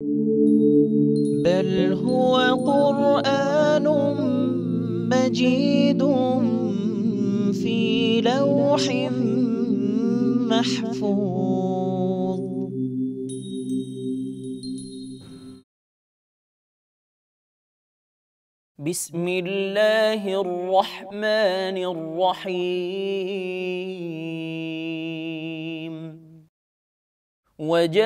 بل هو قرآن مجيد في لوح محفوظ. بسم الله الرحمن الرحيم. وجاءوا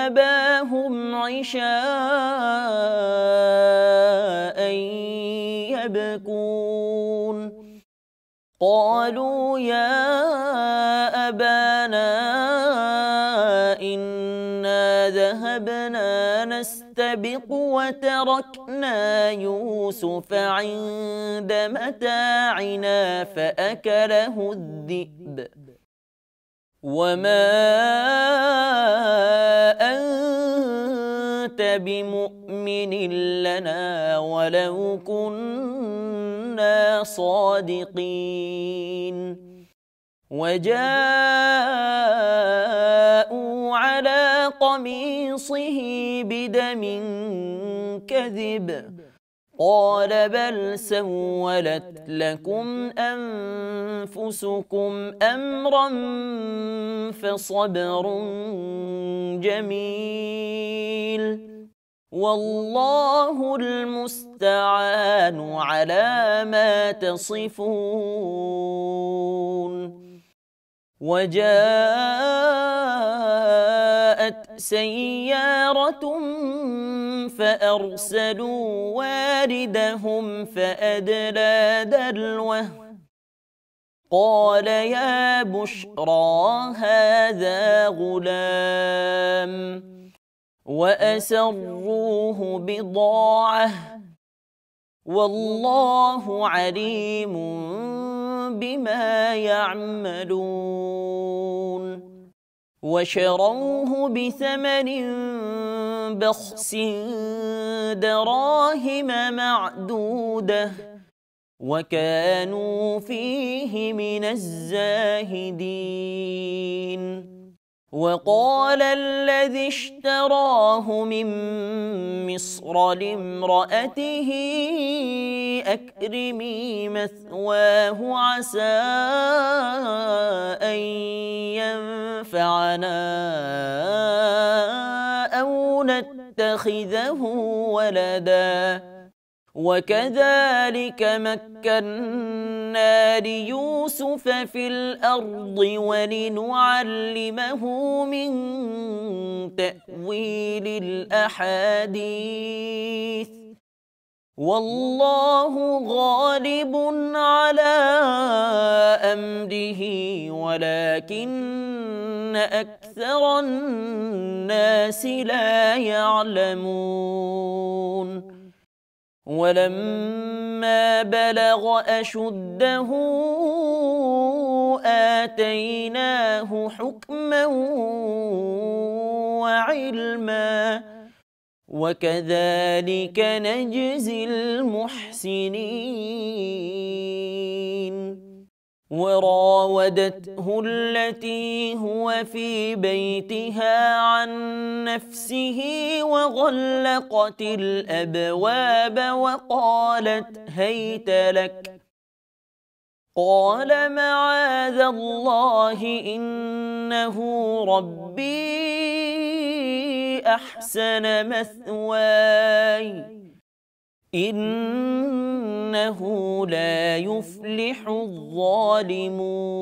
أباهم عشاء يبكون قالوا يا أبانا إنا ذهبنا نستبق وتركنا يوسف عند متاعنا فأكله الذئب وما أنت بمؤمن لنا ولو كنا صادقين. وجاءوا على قميصه بدم كذب قال بل سولت لكم أنفسكم أمرا فصبر جميل والله المستعان على ما تصفون. وجاءت سيارة فأرسلوا واردهم فأدلى دلوه قال يا بشرى هذا غلام وأسروه بضاعة والله عليم بما يعملون. وشروه بثمن بخس دراهم معدودة وكانوا فيه من الزاهدين. وقال الذي اشتراه من مصر لامرأته أكرمي مثواه عسى أن ينفعنا أو نتخذه ولدا وكذلك مكنا ليوسف في الأرض ولنعلمه من تأويل الأحاديث والله غالب على أمره ولكن أكثر الناس لا يعلمون. ولما بلغ أشده آتيناه حكما وعلما وكذلك نجزي المحسنين. وراودته التي هو في بيتها عن نفسه وغلقت الأبواب وقالت هيت لك قال معاذ الله إنه ربي أحسن مثواي إنه لا يفلح الظالمون.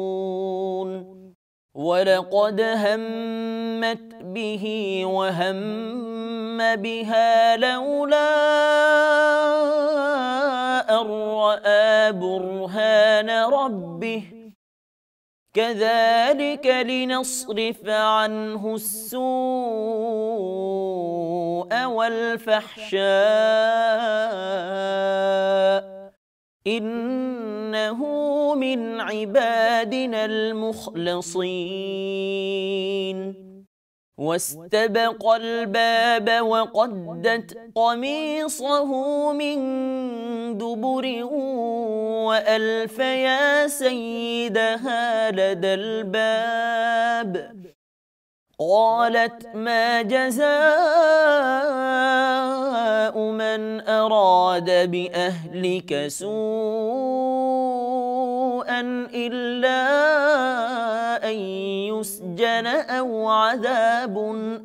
ولقد همت به وهم بها لولا أن رأى برهان ربه كذلك لنصرف عنه السوء والفحشاء إنه من عبادنا المخلصين. واستبق الباب وقدت قميصه من دبر وألف يا سيدها لدى الباب قالت ما جزاء من أراد بأهلك سوءا إلا أن يسجن أو عذاب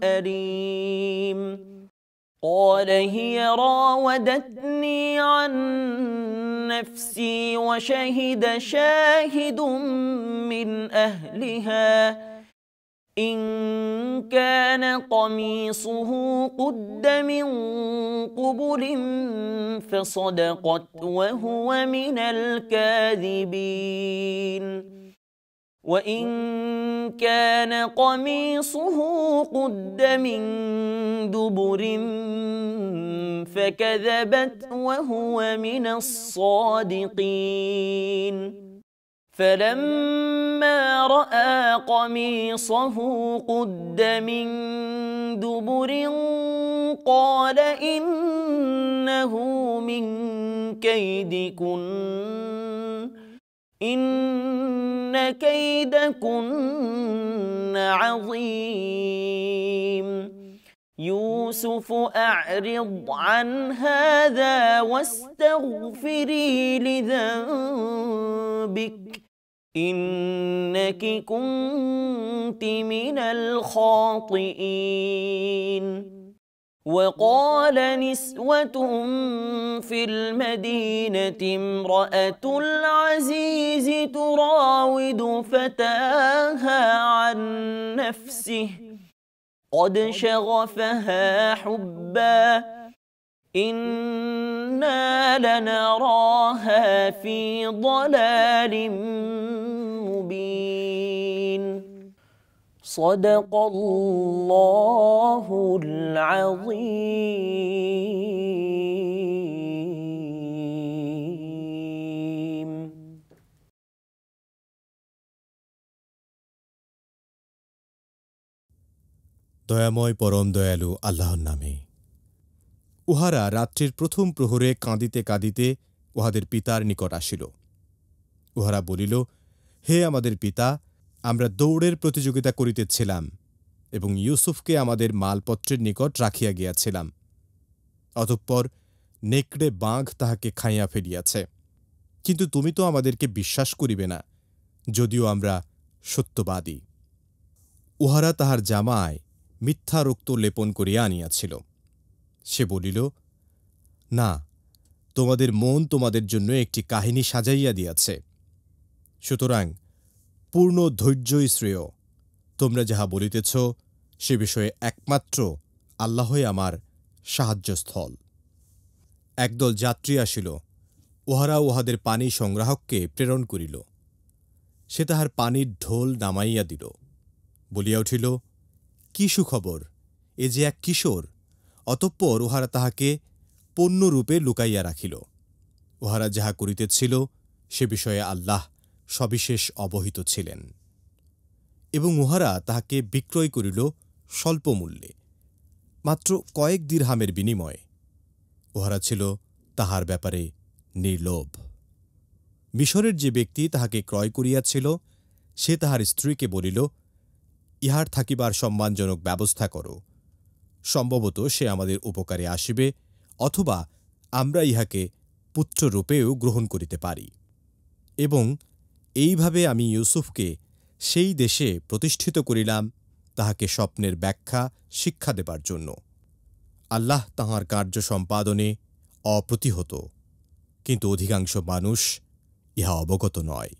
أليم قال هي راودتني عن نفسي وشهد شاهد من أهلها إن كان قميصه قد من قبل فصدقت وهو من الكاذبين وإن كان قميصه قد من دبر فكذبت وهو من الصادقين فلما رأى قميصه قد من دبر قال إنه من كيدكن إن كيدكن عظيم يوسف أعرض عن هذا واستغفري لذنبك إنك كنت من الخاطئين وقال نسوة في المدينة امرأة العزيز تراود فتاها عن نفسه قد شغفها حبا إنا لنراها في ضلال مبين صدق الله العظيم দয়াময় পরম দয়ালু আল্লাহর নামে। উহারা রাত্রির প্রথম প্রহরে কাঁদিতে কাঁদিতে উহাদের পিতার নিকট আসিল। উহারা বলিল, হে আমাদের পিতা, আমরা দৌড়ের প্রতিযোগিতা করিতেছিলাম এবং ইউসুফকে আমাদের মালপত্রের নিকট রাখিয়া গিয়াছিলাম। অতঃপর নেকড়ে বাঘ তাহাকে খাইয়া ফেলিয়াছে। কিন্তু তুমি তো আমাদেরকে বিশ্বাস করিবে না, যদিও আমরা সত্যবাদী। উহারা তাহার জামায় মিথ্যা রক্ত লেপন করিয়া আনিয়াছিল। সে বলিল, না, তোমাদের মন তোমাদের জন্য একটি কাহিনী সাজাইয়া দিয়াছে। সুতরাং পূর্ণ ধৈর্যই শ্রেয়। তোমরা যাহা বলিতেছ সে বিষয়ে একমাত্র আল্লাহই আমার সাহায্যস্থল। একদল যাত্রী আসিল। উহারা উহাদের পানি সংগ্রাহককে প্রেরণ করিল। সে তাহার পানির ঢোল নামাইয়া দিল, বলিয়া উঠিল, কি সুখবর, এ যে এক কিশোর। অতঃপর উহারা তাহাকে পণ্যরূপে লুকাইয়া রাখিল। উহারা যাহা করিতেছিল সে বিষয়ে আল্লাহ সবিশেষ অবহিত ছিলেন। এবং উহারা তাহাকে বিক্রয় করিল স্বল্প মূল্যে, মাত্র কয়েক দিরহামের বিনিময়ে। উহারা ছিল তাহার ব্যাপারে নির্লোভ। মিশরের যে ব্যক্তি তাহাকে ক্রয় করিয়াছিল সে তাহার স্ত্রীকে বলিল, ইহার থাকিবার সম্মানজনক ব্যবস্থা করো। সম্ভবত সে আমাদের উপকারে আসিবে, অথবা আমরা ইহাকে পুত্ররূপেও গ্রহণ করিতে পারি। এবং এইভাবে আমি ইউসুফকে সেই দেশে প্রতিষ্ঠিত করিলাম, তাহাকে স্বপ্নের ব্যাখ্যা শিক্ষা দেবার জন্য। আল্লাহ তাহার কার্য সম্পাদনে অপ্রতিহত, কিন্তু অধিকাংশ মানুষ ইহা অবগত নয়।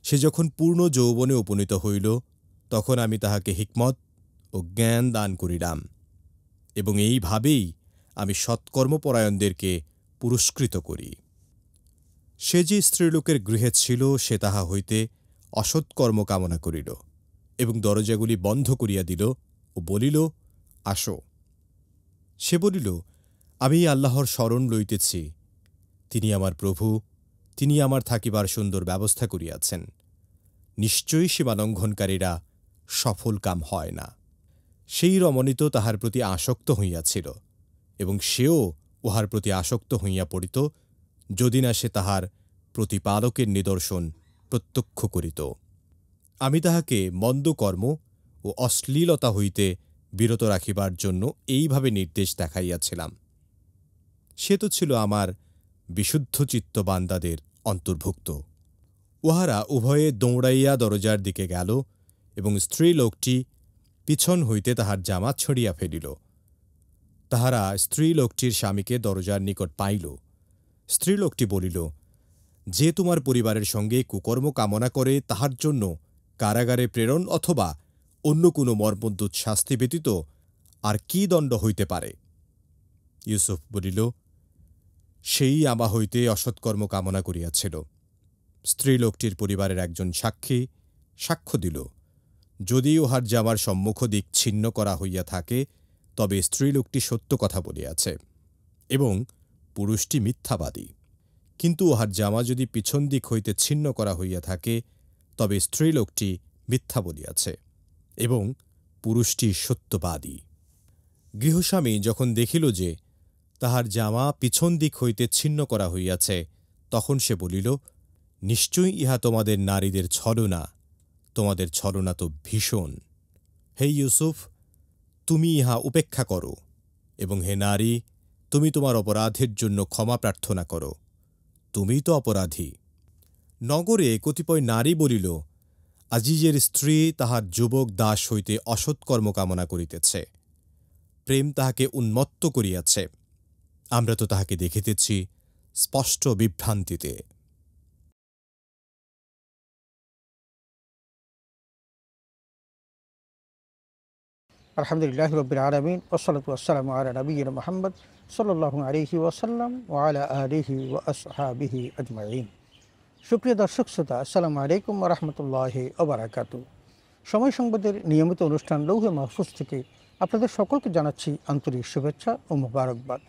সে যখন পূর্ণ যৌবনে উপনীত হইল, তখন আমি তাহাকে হিকমত ও জ্ঞান দান করিলাম, এবং এইভাবেই আমি সৎকর্মপরায়ণদেরকে পুরস্কৃত করি। সে যে স্ত্রীলোকের গৃহে ছিল সে তাহা হইতে অসৎকর্ম কামনা করিল এবং দরজাগুলি বন্ধ করিয়া দিল ও বলিল, আসো। সে বলিল, আমি আল্লাহর শরণ লইতেছি। তিনি আমার প্রভু, তিনি আমার থাকিবার সুন্দর ব্যবস্থা করিয়াছেন। নিশ্চয়ই সীমালঙ্ঘনকারীরা সফল কাম হয় না। সেই রমণী তো তাহার প্রতি আসক্ত হইয়াছিল, এবং সেও উহার প্রতি আসক্ত হইয়া পড়িত, যদি না সে তাহার প্রতিপালকের নিদর্শন প্রত্যক্ষ করিত। আমি তাহাকে মন্দ কর্ম ও অশ্লীলতা হইতে বিরত রাখিবার জন্য এইভাবে নির্দেশ দেখাইয়াছিলাম। সে তো ছিল আমার বিশুদ্ধচিত্ত বান্দাদের অন্তর্ভুক্ত। উহারা উভয়ে দৌড়াইয়া দরজার দিকে গেল এবং স্ত্রীলোকটি পিছন হইতে তাহার জামা ছড়িয়া ফেলিল। তাহারা স্ত্রীলোকটির স্বামীকে দরজার নিকট পাইল। স্ত্রীলোকটি বলিল, যে তোমার পরিবারের সঙ্গে কুকর্ম কামনা করে তাহার জন্য কারাগারে প্রেরণ অথবা অন্য কোনো মর্মন্তুদ শাস্তি ব্যতীত আর কি দণ্ড হইতে পারে? ইউসুফ বলিল, সেই আমা হইতে অসৎকর্ম কামনা করিয়াছিল। স্ত্রীলোকটির পরিবারের একজন সাক্ষী সাক্ষ্য দিল, যদি উহার জামার সম্মুখ দিক ছিন্ন করা হইয়া থাকে তবে স্ত্রীলোকটি সত্য কথা বলিয়াছে এবং পুরুষটি মিথ্যাবাদী। কিন্তু উহার জামা যদি পিছন দিক হইতে ছিন্ন করা হইয়া থাকে তবে স্ত্রীলোকটি মিথ্যা বলিয়াছে এবং পুরুষটি সত্যবাদী। গৃহস্বামী যখন দেখিল যে তাহার জামা পিছন দিক হইতে ছিন্ন করা হইয়াছে, তখন সে বলিল, নিশ্চয়ই ইহা তোমাদের নারীদের ছলনা, তোমাদের ছলনা তো ভীষণ। হে ইউসুফ, তুমি ইহা উপেক্ষা করো এবং হে নারী, তুমি তোমার অপরাধের জন্য ক্ষমা প্রার্থনা করো, তুমিই তো অপরাধী। নগরে কতিপয় নারী বলিল, আজিজের স্ত্রী তাহার যুবক দাস হইতে অসৎকর্ম কামনা করিতেছে, প্রেম তাহাকে উন্মত্ত করিয়াছে। আমরা তো তাহাকে দেখিতেছি স্পষ্ট বিভ্রান্তিতে। আলহামদুলিল্লাহি রাব্বিল আলামিন ওয়াসসালাতু ওয়াসসালামু আলা নাবিয়িনা মুহাম্মদ সাল্লাল্লাহু আলাইহি ওয়াসাল্লাম ওয়া আলা আলিহি ওয়া আসহাবিহি আজমাইন। সুপ্রিয় দর্শক শ্রোতা, আসসালামু আলাইকুম ওয়া রাহমাতুল্লাহি ওয়া বারাকাতুহু। সময় সংবাদের নিয়মিত অনুষ্ঠান লৌহে মাহফুজ থেকে আপনাদের সকলকে জানাচ্ছি আন্তরিক শুভেচ্ছা ও মোবারকবাদ।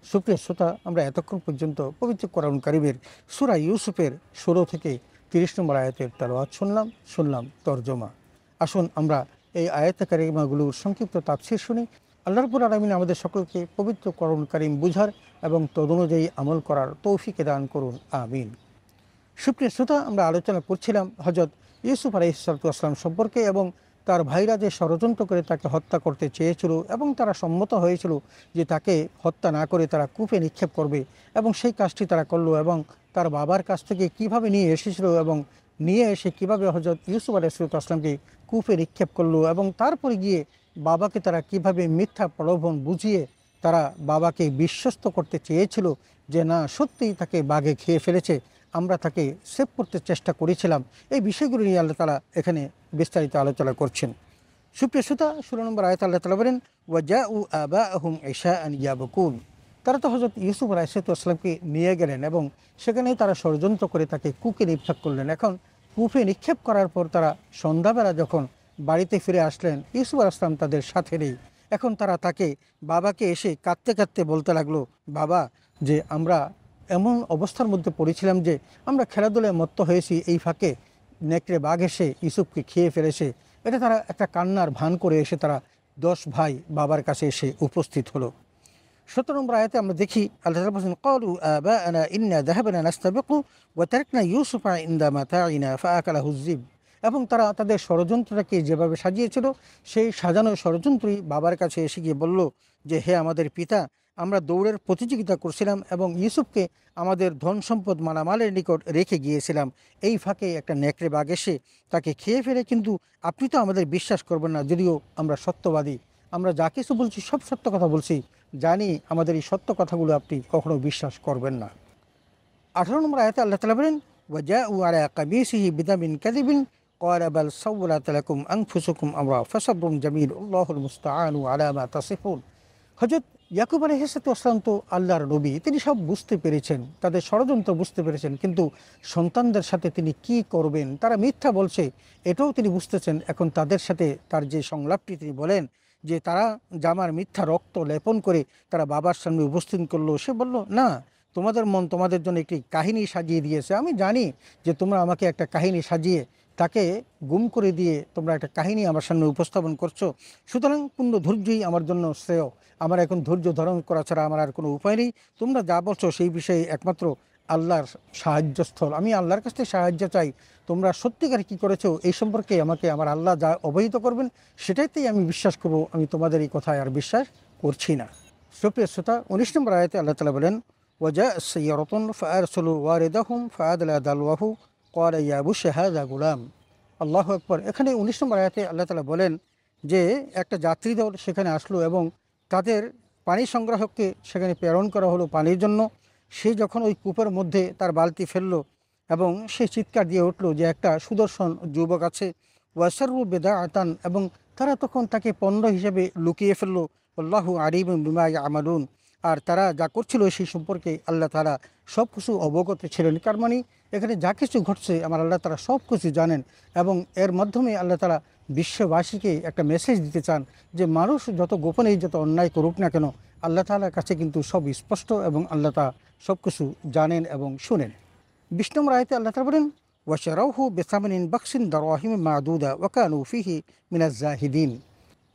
সুপ্রিয় শ্রোতা, আমরা এতক্ষণ পর্যন্ত পবিত্র কোরআন কারীমের সূরা ইউসুফের 16 থেকে 30 নম্বর আয়াতের তেলাওয়াত শুনলাম তরজমা। আসুন আমরা এই আয়াতে কারিমাগুলোর সংক্ষিপ্ত তাফসীর শুনি। আল্লাহ রাব্বুল আলামিন আমাদের সকলকে পবিত্র কোরআন কারীম বুঝার এবং তদনুযায়ী আমল করার তৌফিক দান করুন, আমিন। সুপ্রিয় শ্রোতা, আমরা আলোচনা করছিলাম হযরত ইউসুফ আলাইহিস সালাতু ওয়াস সালাম সম্পর্কে এবং তার ভাইরা যে ষড়যন্ত্র করে তাকে হত্যা করতে চেয়েছিল এবং তারা সম্মত হয়েছিল যে তাকে হত্যা না করে তারা কূপে নিক্ষেপ করবে, এবং সেই কাজটি তারা করলো এবং তার বাবার কাছ থেকে কিভাবে নিয়ে এসেছিল এবং নিয়ে এসে কিভাবে হযরত ইউসুফ আলাইহিস সালাতু ওয়াস সালামকে কূপে নিক্ষেপ করলো, এবং তারপরে গিয়ে বাবাকে তারা কিভাবে মিথ্যা প্রলোভন বুঝিয়ে তারা বাবাকে বিশ্বস্ত করতে চেয়েছিল যে না, সত্যিই তাকে বাঘে খেয়ে ফেলেছে, আমরা তাকে সেভ করতে চেষ্টা করেছিলাম। এই বিষয়গুলো নিয়ে আল্লাহ তাআলা এখানে বিস্তারিত আলোচনা করছেন। সুপ্রিয় শ্রোতা, 16 নম্বর আয়াতে আল্লাহ তাআলা বলেন, ওয়াজাউ আবাহুম ইশাআন ইয়াবকুন। তারা তো হযরত ইউসুফ আলাইহিস সালামকে নিয়ে গেলেন এবং সেখানেই তারা ষড়যন্ত্র করে তাকে কূপে নিক্ষেপ করলেন। এখন কূপে নিক্ষেপ করার পর তারা সন্ধ্যাবেলা যখন বাড়িতে ফিরে আসলেন, ইউসুফ আলাইহিস সালাম তাদের সাথে নেই। এখন তারা তাকে বাবাকে এসে কাঁদতে কাঁদতে বলতে লাগলো, বাবা, যে আমরা এমন অবস্থার মধ্যে পড়েছিলাম যে আমরা খেলাধুলায় মত্ত হয়েছি, এই ফাঁকে নেকড়ে বাঘ এসে ইউসুফকে খেয়ে ফেলেছে। এটা তারা একটা কান্নার ভান করে এসে তারা 10 ভাই বাবার কাছে এসে উপস্থিত হলো। 17 নম্বর আয়াতে আমরা দেখি আল্লাহ তাআলা বলেন, ক্বালু আবাআনা ইন্না যাহাবনা নাস্তাবিকু ওয়া তারাকনা ইউসুফা ইনদা মাতাইনা ফাআকালাহু যিব। এবং তারা তাদের ষড়যন্ত্রটাকে যেভাবে সাজিয়েছিল সেই সাজানো ষড়যন্ত্রই বাবার কাছে এসে গিয়ে বলল যে, হে আমাদের পিতা, আমরা দৌড়ের প্রতিযোগিতা করছিলাম এবং ইউসুফকে আমাদের ধন সম্পদ মালামালের নিকট রেখে গিয়েছিলাম। এই ফাঁকে একটা নেকড়ে বাঘ এসে তাকে খেয়ে ফেলে, কিন্তু আপনি তো আমাদের বিশ্বাস করবেন না, যদিও আমরা সত্যবাদী, আমরা যা কিছু বলছি সব সত্য কথা বলছি, জানি আমাদের এই সত্য কথাগুলো আপনি কখনো বিশ্বাস করবেন না। 18 নম্বর আয়াতে আল্লাহ তাআলা বলেন, ওয়াজাউ আলা কামিসিহি বিদামিন কাযিবিন ক্বালা বাল সাওয়ালাত লাকুম আনফুসুকুম আমরা ফাসাবরুন জামিল আল্লাহুল মুস্তাআনু আলা মা তাসিফুন। হযরত ইয়াকুব আলাইহিস সালাম তো আল্লাহর নবী, তিনি সব বুঝতে পেরেছেন, তাদের ষড়যন্ত্র বুঝতে পেরেছেন, কিন্তু সন্তানদের সাথে তিনি কি করবেন, তারা মিথ্যা বলছে এটাও তিনি বুঝতেছেন। এখন তাদের সাথে তার যে সংলাপটি তিনি বলেন যে তারা জামার মিথ্যা রক্ত লেপন করে তারা বাবার সামনে উপস্থিত করলো, সে বলল, না, তোমাদের মন তোমাদের জন্য একটি কাহিনী সাজিয়ে দিয়েছে, আমি জানি যে তোমরা আমাকে একটা কাহিনী সাজিয়ে তাকে গুম করে দিয়ে তোমরা একটা কাহিনী আমার সামনে উপস্থাপন করছো, সুতরাং পূর্ণ ধৈর্যই আমার জন্য শ্রেয়, আমার এখন ধৈর্য ধারণ করা ছাড়া আমার আর কোনো উপায় নেই, তোমরা যা বলছো সেই বিষয়ে একমাত্র আল্লাহর সাহায্যস্থল, আমি আল্লাহর কাছ থেকে সাহায্য চাই, তোমরা সত্যিকার কী করেছো এই সম্পর্কে আমাকে আমার আল্লাহ যা অবহিত করবেন সেটাইতেই আমি বিশ্বাস করব, আমি তোমাদের এই কথায় আর বিশ্বাস করছি না। সুপ্রিয় শ্রোতা, 19 নম্বর আয়াতে আল্লাহ তাআলা বলেন ওয়াজা সাইয়ারাতুন ফাআরসালু ওয়ারিদাহুম ফাআদলা দালওয়াহু ক্বালা ইয়া বুশরা হাযা গুলাম। আল্লাহু আকবার। এখানে 19 নম্বর আয়াতে আল্লাহ তাআলা বলেন যে একটা যাত্রী দল সেখানে আসলো এবং তাদের পানি সংগ্রাহককে সেখানে প্রেরণ করা হলো পানির জন্য। সে যখন ওই কূপের মধ্যে তার বালতি ফেললো এবং সে চিৎকার দিয়ে উঠলো যে একটা সুদর্শন যুবক আছে, ওয়াসারু বেদা আতান, এবং তারা তখন তাকে পণ্য হিসেবে লুকিয়ে ফেললো। আল্লাহু আলিমুম বিমা ইয়ামালুন, আর তারা যা করছিল সেই সম্পর্কে আল্লাহ তাআলা সব কিছু অবগত ছিলেন। কার মানে এখানে যা কিছু ঘটছে আমার আল্লাহ তাআলা সব কিছু জানেন এবং এর মাধ্যমে আল্লাহ তাআলা বিশ্ববাসীকে একটা মেসেজ দিতে চান যে মানুষ যত গোপনেই যত অন্যায় করুক না কেন আল্লাহ তাআলার কাছে কিন্তু সব স্পষ্ট এবং আল্লাহ তাআলা সব কিছু জানেন এবং শুনেন। 20 নম্বর আয়াতে আল্লাহ তাআলা বলেন ওয়াশারাউহু বিসামানিন বাকসিন দারাহিম মাদুদা ওয়া কানু ফিহি মিনাজ জাহিদিন।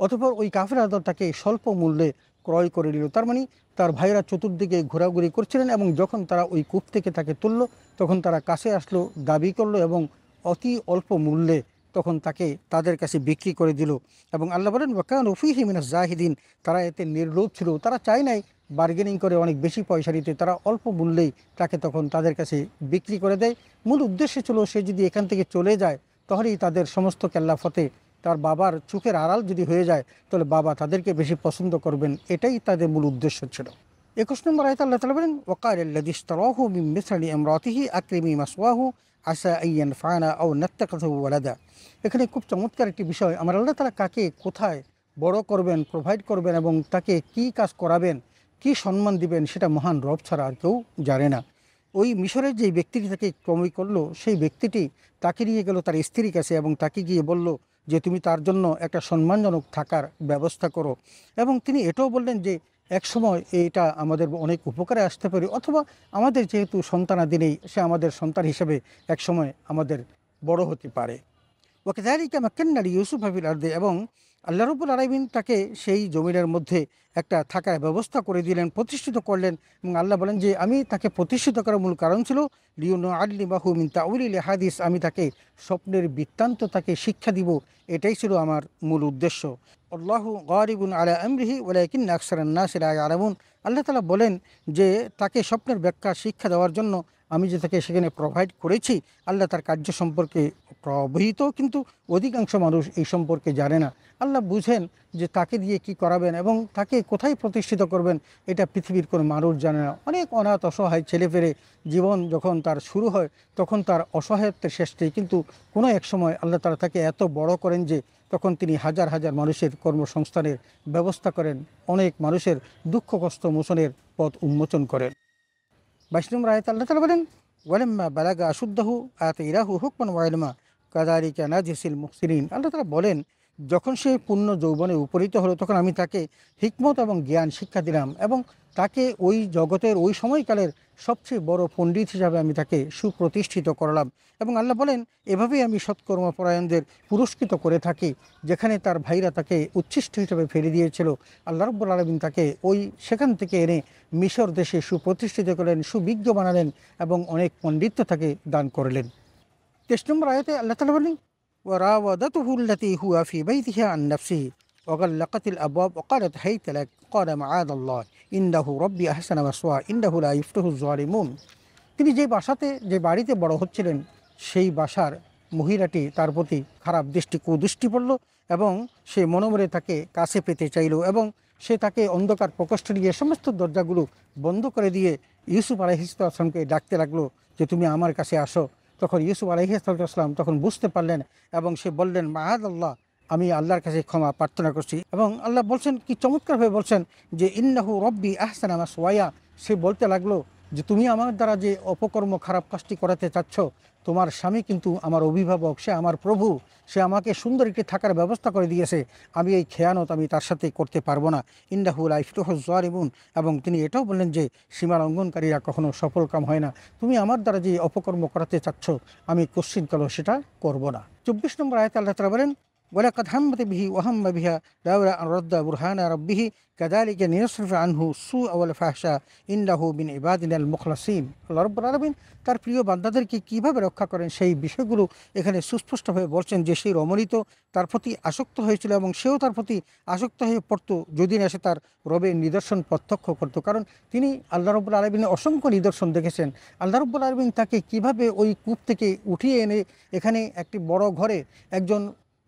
অতঃপর ওই কাফেররা তাকে স্বল্প মূল্যে ক্রয় করে নিল। তার মানে তার ভাইরা চতুর্দিকে ঘোরাঘুরি করছিলেন এবং যখন তারা ওই কূপ থেকে তাকে তুলল তখন তারা কাছে আসলো, দাবি করলো এবং অতি অল্প মূল্যে তখন তাকে তাদের কাছে বিক্রি করে দিল। এবং আল্লাহ বলেন ওয়া কানু ফিহি মিনাজ জাহিদিন, তারা এতে নির্লোভ ছিল, তারা চায় নাই বার্গেনিং করে অনেক বেশি পয়সা দিতে, তারা অল্প মূল্যেই তাকে তখন তাদের কাছে বিক্রি করে দেয়। মূল উদ্দেশ্য ছিল সে যদি এখান থেকে চলে যায় তাহলেই তাদের সমস্ত কেল্লাফতে তার বাবার চোখের আড়াল যদি হয়ে যায় তাহলে বাবা তাদেরকে বেশি পছন্দ করবেন, এটাই তাদের মূল উদ্দেশ্য ছিল। 21 নম্বর আয়াতে আল্লাহ তাআলা বলেন ওয়াকালাল্লাযী ইশতারাহু মিন মিসলি ইমরাতিহি আকরিমি মাসওয়াহু আসা আইয়ান ফানা আও নাত্তাখিযু ওয়ালাদা। এখানে খুব চমৎকার একটি বিষয়, আমার আল্লাহ তাআলা কাকে কোথায় বড় করবেন, প্রোভাইড করবেন এবং তাকে কি কাজ করাবেন, কি সম্মান দিবেন সেটা মহান রব ছাড়া আর কেউ জানে না। ওই মিশরের যেই ব্যক্তিটি তাকে ক্রয় করলো সেই ব্যক্তিটি তাকে নিয়ে গেল তার স্ত্রীর কাছে এবং তাকে গিয়ে বলল যে তুমি তার জন্য একটা সম্মানজনক থাকার ব্যবস্থা করো। এবং তিনি এটাও বললেন যে এক সময় এটা আমাদের অনেক উপকারে আসতে পারে, অথবা আমাদের যেহেতু সন্তানাদি নেই সে আমাদের সন্তান হিসেবে এক সময় আমাদের বড় হতে পারে। ওয়াকাযালিকা মাক্কান্না লিইউসুফা ফিল আরদি, এবং আল্লাহ রাব্বুল আলামিন তাকে সেই জমিনের মধ্যে একটা থাকার ব্যবস্থা করে দিলেন, প্রতিষ্ঠিত করলেন। এবং আল্লাহ বলেন যে আমি তাকে প্রতিষ্ঠিত করার মূল কারণ ছিল লিউনআল্লিমাহু মিন তাউইলিল হাদিস, আমি তাকে স্বপ্নের বৃত্তান্ত তাকে শিক্ষা দিব, এটাই ছিল আমার মূল উদ্দেশ্য। আল্লাহু গালিবুন আলা আমরিহি ওয়ালাকিন্না আকসারান নাসি লা ইয়ালামুন। আল্লাহ তাআলা বলেন যে তাকে স্বপ্নের ব্যাখ্যা শিক্ষা দেওয়ার জন্য আমি যে তাকে সেখানে প্রোভাইড করেছি, আল্লাহ তার কার্য সম্পর্কে অবহিত, কিন্তু অধিকাংশ মানুষ এই সম্পর্কে জানে না। আল্লাহ বুঝেন যে তাকে দিয়ে কি করাবেন এবং তাকে কোথায় প্রতিষ্ঠিত করবেন এটা পৃথিবীর কোনো মানুষ জানে না। অনেক অনাথ অসহায় ছেলেপেলে জীবন যখন তার শুরু হয় তখন তার অসহায়ত্বের শেষ নেই, কিন্তু কোনো এক সময় আল্লাহ তাআলা তাকে এত বড় করেন যে তখন তিনি হাজার হাজার মানুষের কর্মসংস্থানের ব্যবস্থা করেন, অনেক মানুষের দুঃখ কষ্ট মোচনের পথ উন্মোচন করেন। 22 নম্বর আয়াতে আল্লাহ তাআলা বলেন ওয়ালাম্মা বালাগা আশুদ্দাহু আতাইনাহু হুকমান ওয়া ইলমা কাযালিকা নাজিসিল মুহসিনিন। আল্লাহ তাআলা বলেন যখন সে পূর্ণ যৌবনে উপনীত হলো তখন আমি তাকে হিকমত এবং জ্ঞান শিক্ষা দিলাম এবং তাকে ওই জগতের ওই সময়কালের সবচেয়ে বড় পণ্ডিত হিসাবে আমি তাকে সুপ্রতিষ্ঠিত করলাম। এবং আল্লাহ বলেন এভাবেই আমি সৎকর্মপরায়ণদের পুরস্কৃত করে থাকি। যেখানে তার ভাইরা তাকে উচ্ছিষ্ট হিসেবে ফেলে দিয়েছিল, আল্লাহ রাব্বুল আলামিন তাকে ওই সেখান থেকে এনে মিশর দেশে সুপ্রতিষ্ঠিত করলেন, সুবিজ্ঞ বানালেন এবং অনেক পণ্ডিত্য তাকে দান করলেন। 23 নম্বর আয়াতে আল্লাহ তাআলা বলেন ওয়ারাওয়াদাতুহু আল্লাতী হুয়া ফী বাইতিহা আন নাফসিহি ওয়াগাল্লাকাতিল আবওয়াব ওয়াকালাত হাইতা লাক ক্বালা মাআযাল্লাহ ইন্নাহু রাব্বী আহসানা মাসওয়া ইন্নাহু লা ইফলিহুজ জালিমুন। তিনি যে বাড়িতে বড় হচ্ছিলেন সেই বাসার মহিলাটি তার প্রতি খারাপ কুদৃষ্টি পড়ল এবং সে মনোমরে তাকে কাছে পেতে চাইল এবং সে তাকে অন্ধকার প্রকোষ্ঠে নিয়ে সমস্ত দরজাগুলো বন্ধ করে দিয়ে ইউসুফ আলাইহিসসালামকে ডাকতে লাগলো যে তুমি আমার কাছে আসো। তখন ইউসুফ আলাইহিসসালাম তখন বুঝতে পারলেন এবং সে বললেন মাআযাল্লাহ, আমি আল্লাহর কাছে ক্ষমা প্রার্থনা করছি। এবং আল্লাহ বলছেন কি চমৎকারভাবে বলছেন যে ইন্নাহু রাব্বী আহসানা মাসওয়ায়া। সে বলতে লাগলো যে তুমি আমার দ্বারা যে অপকর্ম খারাপ কাজটি করাতে চাচ্ছ, তোমার স্বামী কিন্তু আমার অভিভাবক, সে আমার প্রভু, সে আমাকে সুন্দর একটি থাকার ব্যবস্থা করে দিয়েছে, আমি এই খেয়ানত আমি তার সাথে করতে পারবো না। ইন্নাহু লা ইফলিহুজ জালিমুন। এবং তিনি এটাও বললেন যে সীমা লঙ্ঘনকারীরা কখনো সফল কাম হয় না, তুমি আমার দ্বারা যে অপকর্ম করাতে চাচ্ছ আমি কোশ্চিনকালও সেটা করব না। 24 নম্বর আয়াতে আল্লাহ তাআলা বলেন ওয়ালাকাদ হাম্মাত বিহি ওয়া হাম্মা বিহা লাউলা আন রাদ্দা বুরহানা রাব্বিহি কাযালিকা লিনাসরিফা আনহু সুআ ওয়াল ফাহশা ইন্নাহু মিন ইবাদিনাল মুখলাসিন। আল্লাহ রাব্বুল আলামিন তার প্রিয় বান্দাদেরকে কীভাবে রক্ষা করেন সেই বিষয়গুলো এখানে সুস্পষ্টভাবে বলছেন যে সেই রমণী তো তার প্রতি আসক্ত হয়েছিল এবং সেও তার প্রতি আসক্ত হয়ে পড়তো যদি না সে তার রবের নিদর্শন প্রত্যক্ষ করতো। কারণ তিনি আল্লাহ রাব্বুল আলামিনের অসংখ্য নিদর্শন দেখেছেন। আল্লাহ রাব্বুল আলামিন তাকে কিভাবে ওই কূপ থেকে উঠিয়ে এনে এখানে একটি বড় ঘরে একজন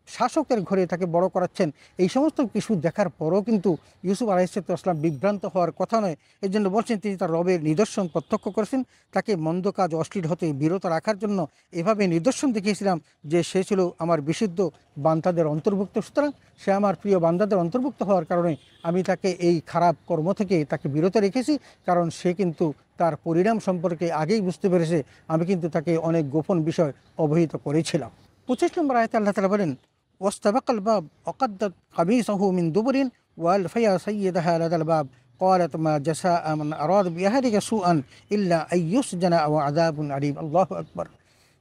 শাসকের ঘরে তাকে বড় করাচ্ছেন, এই সমস্ত কিছু দেখার পরও কিন্তু ইউসুফ আলাইহিসসালাম বিভ্রান্ত হওয়ার কথা নয়। এই জন্য বলছেন তিনি তার রবের নিদর্শন প্রত্যক্ষ করেছেন, তাকে মন্দ কাজ অশ্লীল হতে বিরত রাখার জন্য এভাবে নিদর্শন দেখিয়েছিলাম যে সে ছিল আমার বিশুদ্ধ বান্দাদের অন্তর্ভুক্ত। সুতরাং সে আমার প্রিয় বান্দাদের অন্তর্ভুক্ত হওয়ার কারণে আমি তাকে এই খারাপ কর্ম থেকে তাকে বিরত রেখেছি, কারণ সে কিন্তু তার পরিণাম সম্পর্কে আগেই বুঝতে পেরেছে। আমি কিন্তু তাকে অনেক গোপন বিষয় অবহিত করেছিলাম। 25 নম্বর আয়াতে আল্লাহ তাআলা বলেন ওয়াস্তাবাকাল বাব ওয়াকাদ্দাত কামিসাহু মিন দুবুরিন ওয়ালফায়া সাইয়্যিদাহা লাদাল বাব ক্বালাত মা জাযাআ মান আরাদা বিআহলিকা সুআন ইল্লা আইয়ুসজানা আও আযাবুন আলীম। আল্লাহু আকবার।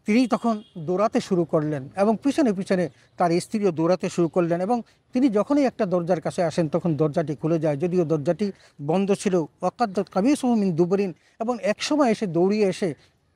তিনি তখন দৌড়াতে শুরু করলেন এবং পিছনে পিছনে তার স্ত্রীও দৌড়াতে শুরু করলেন এবং তিনি যখনই একটা দরজার কাছে আসেন তখন দরজাটি খুলে যায়, যদিও দরজাটি বন্ধ ছিল। ওয়াকাদ্দাত কামিসাহু মিন দুবুরিন, এবং একসময় এসে দৌড়িয়ে এসে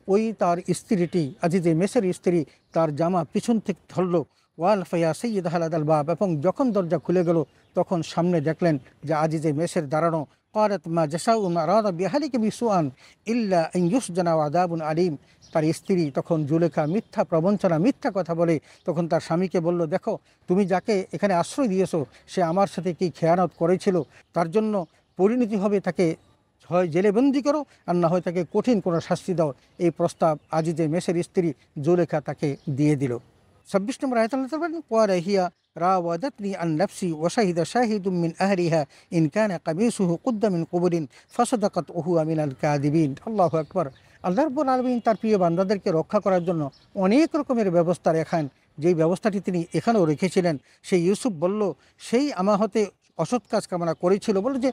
ওই তার স্ত্রীটি আজিজে মেসের স্ত্রী তার জামা পিছন থেকে ধরল। ওয়াল ফাইয়া সাইয়্যিদাহা লাদাল বাব, এবং যখন দরজা খুলে গেল তখন সামনে দেখলেন যে আজিজে মেসের দাঁড়ানো। ক্বালাত মা জাযাউ মান আরাদা বিআহলিকা বিসুআন ইল্লা আন ইউসজানা ওয়া আযাবুন আলীম। তার স্ত্রী তখন জুলেখা মিথ্যা প্রবঞ্চনা, মিথ্যা কথা বলে তখন তার স্বামীকে বলল, দেখো তুমি যাকে এখানে আশ্রয় দিয়েছো সে আমার সাথে কি খেয়ানত করেছিল, তার জন্য পরিণতি হবে তাকে হয় জেলে বন্দি করো আর না হয় তাকে কঠিন কোনো শাস্তি দাও। এই প্রস্তাব আজিজে মেসের স্ত্রী জুলেখা তাকে দিয়ে দিল। 26 নম্বর আয়াত আল্লাহ তাআলা বলেন ক্বালা হিয়া রাওয়াদাতনি আন নাফসি ওয়া শাহিদা শাহিদুম মিন আহলিহা ইন কানা কামিসুহু কুদ্দা মিন কুবুরিন ফাসাদাকাত ওয়া হুয়া মিনাল কাযিবিন। আল্লাহু আকবার। আল্লাহ রাব্বুল আলামিন তার প্রিয় বান্দাদেরকে রক্ষা করার জন্য অনেক রকমের ব্যবস্থা রেখেন। যেই ব্যবস্থাটি তিনি এখানেও রেখেছিলেন, সেই ইউসুফ বলল সেই আমার হতে অসৎ কাজ কামনা করেছিল, বলল যে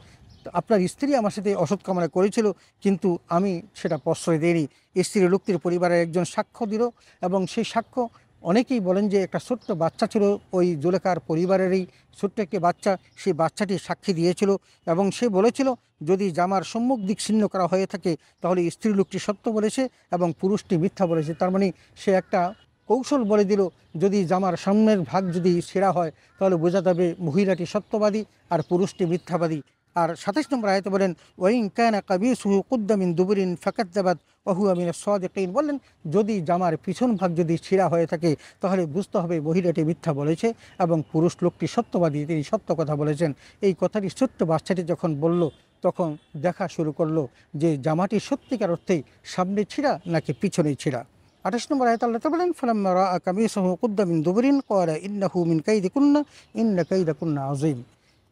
আপনার স্ত্রী আমার সাথে অসৎ কামনা করেছিল কিন্তু আমি সেটা প্রশ্রয় দিইনি। স্ত্রী লোকটির পরিবারের একজন সাক্ষ্য দিল এবং সেই সাক্ষ্য অনেকেই বলেন যে একটা ছোট্ট বাচ্চা ছিল ওই জুলেখার পরিবারেরই ছোট্ট একটি বাচ্চা, সেই বাচ্চাটি সাক্ষী দিয়েছিল এবং সে বলেছিল যদি জামার সম্মুখ দিক ছিন্ন করা হয়ে থাকে তাহলে স্ত্রী লোকটি সত্য বলেছে এবং পুরুষটি মিথ্যা বলেছে। তার মানে সে একটা কৌশল বলে দিল, যদি জামার সামনের ভাগ যদি ছেঁড়া হয় তাহলে বোঝা যাবে মহিলাটি সত্যবাদী আর পুরুষটি মিথ্যাবাদী। আর 27 নম্বর আয়াতে বলেন ওয়াইন কানা কামিসুহু কুদ্দা মিন দুবুরিন ফাকাযযাবাত ওয়া হুয়া মিনাস সাদিকিন। বললেন যদি জামার পিছন ভাগ যদি ছিঁড়া হয়ে থাকে তাহলে বুঝতে হবে মহিলাটি মিথ্যা বলেছে এবং পুরুষ লোকটি সত্যবাদী, তিনি সত্য কথা বলেছেন। এই কথাটি ছোট্ট বাচ্চাটি যখন বলল তখন দেখা শুরু করলো যে জামাটি সত্যিকার অর্থেই সামনে ছিঁড়া নাকি পিছনে ছিঁড়া। 28 নম্বর আয়াত আল্লাহ তাআলা বলেন ফালাম্মা রাআ কামিসাহু কুদ্দা মিন দুবুরিন ক্বালা ইন্নাহু মিন কাইদিকুন্না ইন্না কাইদাকুন্না আযীম।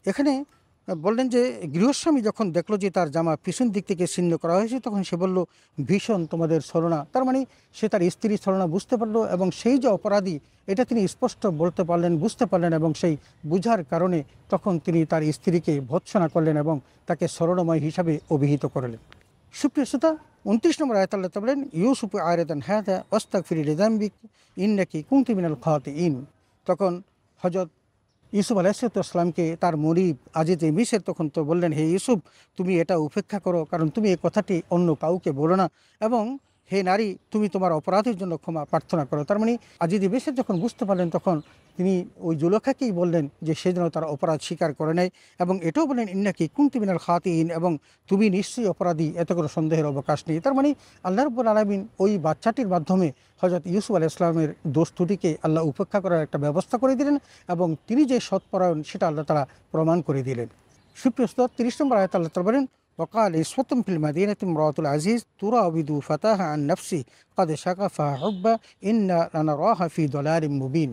এখানে বললেন যে গৃহস্বামী যখন দেখলো যে তার জামা পিছন দিক থেকে ছিন্ন করা হয়েছে তখন সে বলল ভীষণ তোমাদের ছলনা। তার মানে সে তার স্ত্রীর ছলনা বুঝতে পারলো এবং সেই যে অপরাধী এটা তিনি স্পষ্ট বলতে পারলেন, বুঝতে পারলেন এবং সেই বুঝার কারণে তখন তিনি তার স্ত্রীকে ভৎসনা করলেন এবং তাকে ছলনাময় হিসাবে অভিহিত করলেন। সুপ্রিয় শ্রোতা, 29 নম্বর আয়াত আল্লাহ তাআলা বলেন ইউসুফ আরিদান হাযা ওয়াস্তাগফিরি লিযামবিক ইন্নাকি কুনতি মিনাল খাতিইন। তখন হযরত ইউসুফ আলাইহিসসালামকে তার মুরিব আজিজে মিসর তখন তো বললেন, হে ইউসুফ তুমি এটা উপেক্ষা করো, কারণ তুমি এই কথাটি অন্য কাউকে বলো না, এবং হে নারী তুমি তোমার অপরাধের জন্য ক্ষমা প্রার্থনা করো। তার মানে আজিজে মিসর যখন বুঝতে পারলেন তখন তিনি ওই জুলেখাকেই বললেন যে সে যেন তার অপরাধ স্বীকার করে নেয় এবং এটাও বললেন ইন্নাকি কুনতি মিনাল খাতিইন, এবং তুমি নিশ্চয়ই অপরাধী, এত কোনো সন্দেহের অবকাশ নেই। তার মানে আল্লাহ রাব্বুল আলামিন ওই বাচ্চাটির মাধ্যমে হযরত ইউসুফ আলাইহিস সালামের দোষ ত্রুটিকে আল্লাহ উপেক্ষা করার একটা ব্যবস্থা করে দিলেন এবং তিনি যে সৎপরায়ণ সেটা আল্লাহ তাআলা প্রমাণ করে দিলেন। সুপ্রিয় শ্রোতা, 30 নম্বর আয়াত আল্লাহ তাআলা বলেন ওয়াকাল ইসওয়াতুন ফিল মাদিনাতি ইমরাতুল আজিজ তুরাবিদু ফাতাহা আন নাফসি ক্বাদ শাগাফা হুব্বা ইন্না লানারাহা ফি দালালিম মুবিন।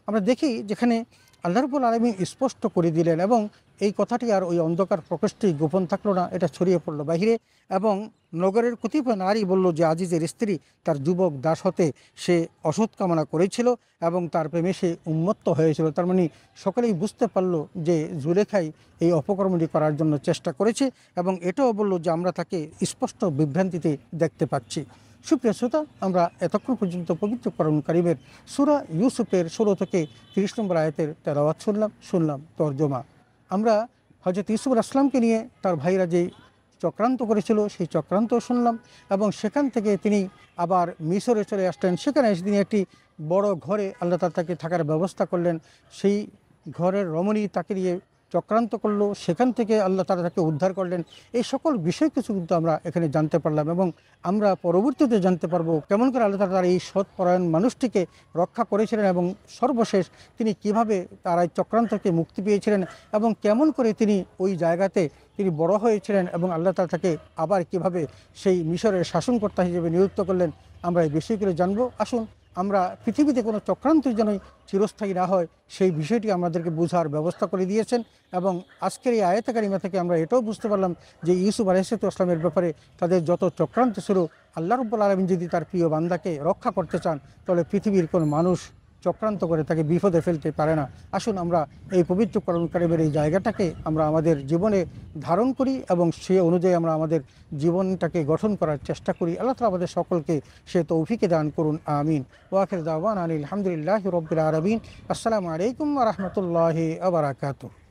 আমরা দেখি যেখানে আল্লাহ রাব্বুল আলামিন স্পষ্ট করে দিলেন এবং এই কথাটি আর ওই অন্ধকার প্রকোষ্ঠে গোপন থাকলো না, এটা ছড়িয়ে পড়লো বাহিরে এবং নগরের কতিপয় নারী বলল যে আজিজের স্ত্রী তার যুবক দাস হতে সে অসৎ কামনা করেছিল এবং তার প্রেমে সে উন্মত্ত হয়েছিল। তার মানে সকলেই বুঝতে পারলো যে জুলেখাই এই অপকর্মটি করার জন্য চেষ্টা করেছে এবং এটাও বলল যে আমরা তাকে স্পষ্ট বিভ্রান্তিতে দেখতে পাচ্ছি। সুপ্রিয় শ্রোতা, আমরা এতক্ষণ পর্যন্ত পবিত্র কোরআন কারীমের সূরা ইউসুফের 16 থেকে 30 নম্বর আয়াতের তেলাওয়াত শুনলাম তরজমা। আমরা হযরত ইউসুফ আলাইহিস সালামকে নিয়ে তার ভাইরা যে চক্রান্ত করেছিল সেই চক্রান্ত শুনলাম, এবং সেখান থেকে তিনি আবার মিশরে চলে আসলেন। সেখানে এসে তিনি একটি বড় ঘরে আল্লাহ তাআলা তাকে থাকার ব্যবস্থা করলেন। সেই ঘরের রমণী তাকে নিয়ে চক্রান্ত করলো, সেখান থেকে আল্লাহ তাআলা তাকে উদ্ধার করলেন। এই সকল বিষয় কিছু কিন্তু আমরা এখানে জানতে পারলাম, এবং আমরা পরবর্তীতে জানতে পারবো কেমন করে আল্লাহ তাআলা তার এই সৎপরায়ণ মানুষটিকে রক্ষা করেছিলেন, এবং সর্বশেষ তিনি কিভাবে তার এই চক্রান্ত থেকে মুক্তি পেয়েছিলেন, এবং কেমন করে তিনি ওই জায়গাতে তিনি বড় হয়েছিলেন, এবং আল্লাহ তাআলা তাকে আবার কিভাবে সেই মিশরের শাসনকর্তা হিসেবে নিযুক্ত করলেন। আমরা এই বিষয়গুলো জানবো। আসুন আমরা পৃথিবীতে কোনো চক্রান্ত যেন চিরস্থায়ী না হয় সেই বিষয়টি আমাদেরকে বোঝার ব্যবস্থা করে দিয়েছেন। এবং আজকের এই আয়াতে কারিমা থেকে আমরা এটাও বুঝতে পারলাম যে ইউসুফ আলাইহিস সালামের ব্যাপারে তাদের যত চক্রান্ত ছিল, আল্লাহ রাব্বুল আলামিন যদি তার প্রিয় বান্দাকে রক্ষা করতে চান তাহলে পৃথিবীর কোনো মানুষ চক্রান্ত করে তাকে বিপদে ফেলতে পারে না। আসুন আমরা এই পবিত্র কোরআন কারীমের এই জায়গাটাকে আমরা আমাদের জীবনে ধারণ করি, এবং সে অনুযায়ী আমরা আমাদের জীবনটাকে গঠন করার চেষ্টা করি। আল্লাহ তাআলা আমাদের সকলকে সে তৌফিকে দান করুন, আমিন। ওয়া আখিরু দাওয়ানা আলহামদুলিল্লাহি রাব্বিল আলামিন। আসসালামু আলাইকুম ওয়া রাহমাতুল্লাহি ওয়া বারাকাতুহু।